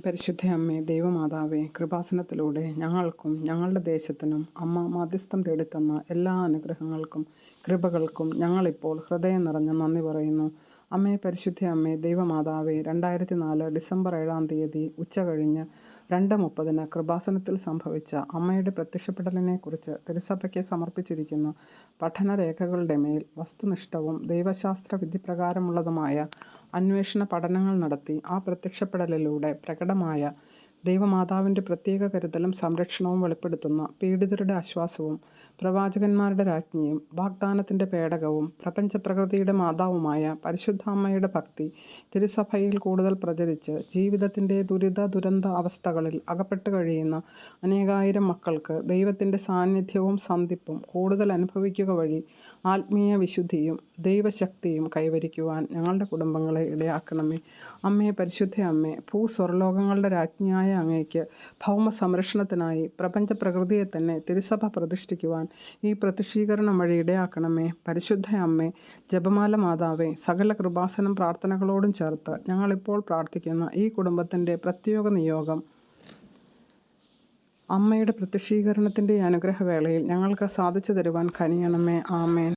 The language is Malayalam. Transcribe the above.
പരിശുദ്ധ അമ്മേ, ദൈവമാതാവേ, കൃപാസനത്തിലൂടെ ഞങ്ങൾക്കും ഞങ്ങളുടെ ദേശത്തിനും അമ്മ മധ്യസ്ഥം തേടിത്തന്ന എല്ലാ അനുഗ്രഹങ്ങൾക്കും കൃപകൾക്കും ഞങ്ങളിപ്പോൾ ഹൃദയം നിറഞ്ഞ നന്ദി പറയുന്നു. അമ്മേ, പരിശുദ്ധ അമ്മേ, ദൈവമാതാവേ, 2004 ഡിസംബർ 7-ാം തീയതി ഉച്ചകഴിഞ്ഞ് 2:30 കൃപാസനത്തിൽ സംഭവിച്ച അമ്മയുടെ പ്രത്യക്ഷപ്പെടലിനെക്കുറിച്ച് തിരുസഭയ്ക്ക് സമർപ്പിച്ചിരിക്കുന്ന പഠനരേഖകളുടെ മേൽ വസ്തുനിഷ്ഠവും ദൈവശാസ്ത്ര വിധിപ്രകാരമുള്ളതുമായ അന്വേഷണ പഠനങ്ങൾ നടത്തി ആ പ്രത്യക്ഷപ്പെടലിലൂടെ പ്രകടമായ ദൈവമാതാവിൻ്റെ പ്രത്യേക കരുതലും സംരക്ഷണവും വെളിപ്പെടുത്തുന്ന പീഡിതരുടെ ആശ്വാസവും പ്രവാചകന്മാരുടെ രാജ്ഞിയും വാഗ്ദാനത്തിൻ്റെ പേടകവും പ്രപഞ്ചപ്രകൃതിയുടെ മാതാവുമായ പരിശുദ്ധാമ്മയുടെ ഭക്തി തിരുസഭയിൽ കൂടുതൽ പ്രചരിച്ച് ജീവിതത്തിൻ്റെ ദുരന്ത അവസ്ഥകളിൽ അകപ്പെട്ട് കഴിയുന്ന അനേകായിരം മക്കൾക്ക് ദൈവത്തിൻ്റെ സാന്നിധ്യവും സന്ധിപ്പും കൂടുതൽ അനുഭവിക്കുക വഴി ആത്മീയ വിശുദ്ധിയും ദൈവശക്തിയും കൈവരിക്കുവാൻ ഞങ്ങളുടെ കുടുംബങ്ങളെ ഇടയാക്കണമേ. അമ്മേ, പരിശുദ്ധ അമ്മേ, ഭൂസ്വർലോകങ്ങളുടെ രാജ്ഞിയായ അങ്ങേക്ക് ഭൗമ സംരക്ഷണത്തിനായി പ്രപഞ്ച പ്രകൃതിയെ തന്നെ തിരുസഭ പ്രതിഷ്ഠിക്കുവാൻ ഈ പ്രത്യക്ഷീകരണം വഴി ഇടയാക്കണമേ. പരിശുദ്ധ അമ്മേ, ജപമാല മാതാവേ, സകല കൃപാസനം പ്രാർത്ഥനകളോടും ചേർത്ത് ഞങ്ങളിപ്പോൾ പ്രാർത്ഥിക്കുന്ന ഈ കുടുംബത്തിൻ്റെ പ്രത്യേക നിയോഗം അമ്മയുടെ പ്രത്യക്ഷീകരണത്തിൻ്റെ അനുഗ്രഹവേളയിൽ ഞങ്ങൾക്ക് സാധിച്ചു തരുവാൻ കനിയണമേ. ആമേൻ.